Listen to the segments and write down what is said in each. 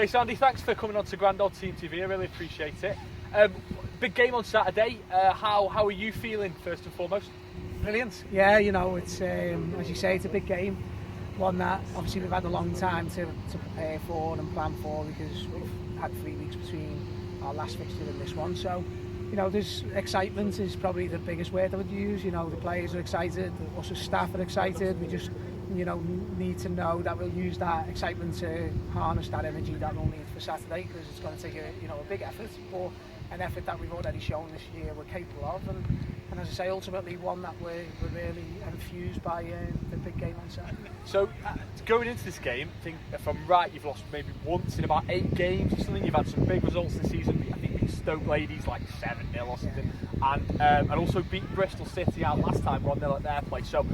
Okay, Sandy, thanks for coming on to GrandOldTeam TV. I really appreciate it. Big game on Saturday. How are you feeling first and foremost? Brilliant. Yeah, you know, it's as you say, it's a big game. One that obviously we've had a long time to prepare for and plan for, because we've had 3 weeks between our last fixture and this one. So, you know, there's excitement is probably the biggest word I would use. You know, the players are excited, us as staff are excited. We just, you know, need to know that we'll use that excitement to harness that energy that we'll need for Saturday, because it's going to take a big effort, but an effort that we've already shown this year we're capable of, and as I say, ultimately one that we're really enthused by the big game on Saturday. So going into this game, I think if I'm right, you've lost maybe once in about 8 games or something. You've had some big results this season. I think beat Stoke Ladies like 7-0 or something, and also beat Bristol City out last time 1-0 at their place. So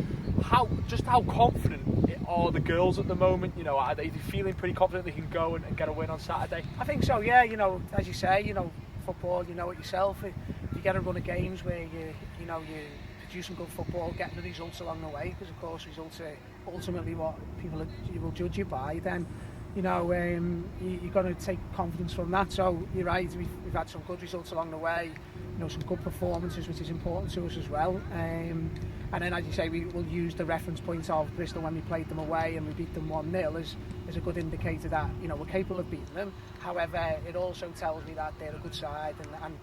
how confident are the girls at the moment? You know, are they feeling pretty confident they can go and get a win on Saturday? I think so. Yeah, you know, as you say, you know, football, you know it yourself. If you get a run of games where you produce some good football, getting the results along the way, because of course results are ultimately what you will judge you by, then you know you're going to take confidence from that. So you're right, we've had some good results along the way, you know, some good performances, which is important to us as well. And then, as you say, we will use the reference point of Bristol when we played them away and we beat them 1-0 as a good indicator that, you know, we're capable of beating them. However, it also tells me that they're a good side, and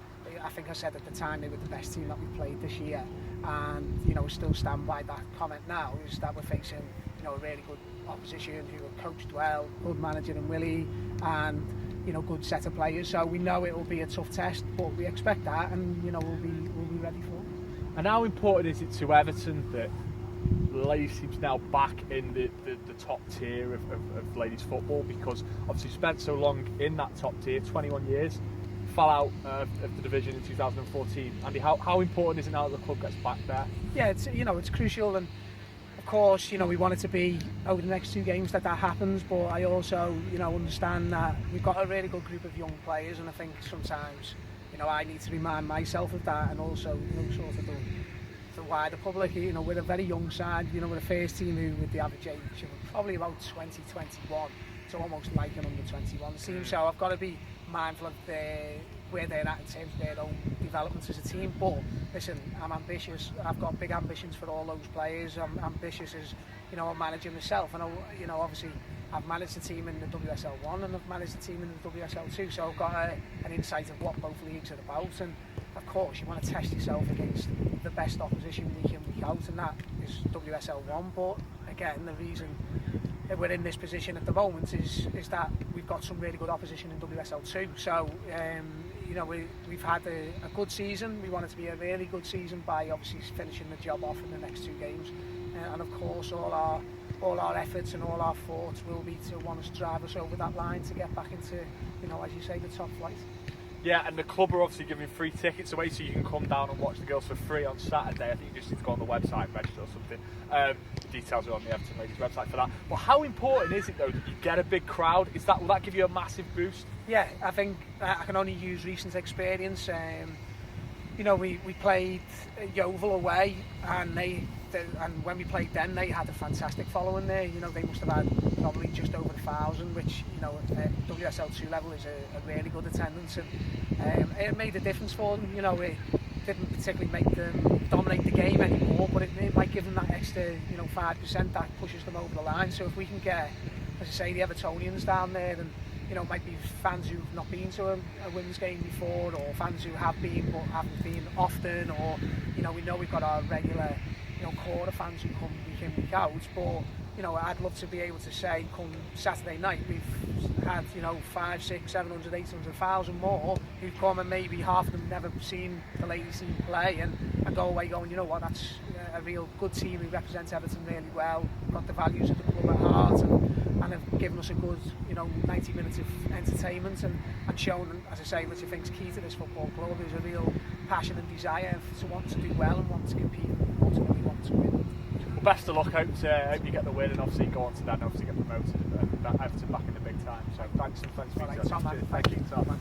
I think I said at the time they were the best team that we played this year, and you know, still stand by that comment now, is that we're facing, you know, a really good opposition who are coached well, good manager in Willie, and you know, good set of players. So we know it will be a tough test, but we expect that, and you know, we'll be ready for it. And how important is it to Everton that the ladies team's now back in the top tier of ladies football? Because obviously spent so long in that top tier, 21 years, fell out of the division in 2014. Andy, how important is it now that the club gets back there? Yeah, it's, you know, it's crucial, and of course, you know, we want it to be over the next 2 games that happens, but I also, you know, understand that we've got a really good group of young players, and I think sometimes, you know, I need to remind myself of that, and also, you know, sort of the wider public. You know, we're a very young side. You know, we're a first team who, with the average age of probably about 20, 21, so almost like an under 21 team. So I've got to be mindful of where they're at in terms of their own developments as a team. But listen, I'm ambitious. I've got big ambitions for all those players. I'm ambitious as, you know, a manager myself, and you know, obviously I've managed a team in the WSL1 and I've managed a team in the WSL2, so I've got an insight of what both leagues are about. And of course, you want to test yourself against the best opposition week in, week out, and that is WSL1. But again, the reason that we're in this position at the moment is that we've got some really good opposition in WSL2. So you know, we've had a good season. We want it to be a really good season by obviously finishing the job off in the next 2 games, and of course all our efforts and all our thoughts will be to want to drive us over that line to get back into, you know, as you say, the top flight. Yeah, and the club are obviously giving free tickets away, so you can come down and watch the girls for free on Saturday. I think you just need to go on the website and register or something. The details are on the Everton Ladies website for that. But how important is it though that you get a big crowd? Will that give you a massive boost? Yeah, I think I can only use recent experience. You know, we played Yeovil away, and and when we played them, they had a fantastic following there. You know, they must have had probably just over 1,000, which, you know, at WSL2 level is a really good attendance, and it made a difference for them. You know, it didn't particularly make them dominate the game anymore, but it might give them that extra, you know, 5% that pushes them over the line. So if we can get, as I say, the Evertonians down there, and you know, might be fans who've not been to a women's game before, or fans who have been but haven't been often, or, you know we've got our regular, you know, core of fans who come week in, week out. But, you know, I'd love to be able to say, come Saturday night, we've had, you know, 500, 600, 700, 800, 1,000 more who've come, and maybe half of them never seen the ladies team play, and go away going, you know what, that's a real good team who represents Everton really well, got the values of the club at heart, and have given us a good, you know, 90 minutes of entertainment, and shown, as I say, which I think is key to this football club, is a real passion and desire to want to do well and want to compete and ultimately want to win. Well, best of luck. Hope you get the win, and obviously go on to that and obviously get promoted, and that Everton back in the big time. So thanks for your time. Thank you, Tom.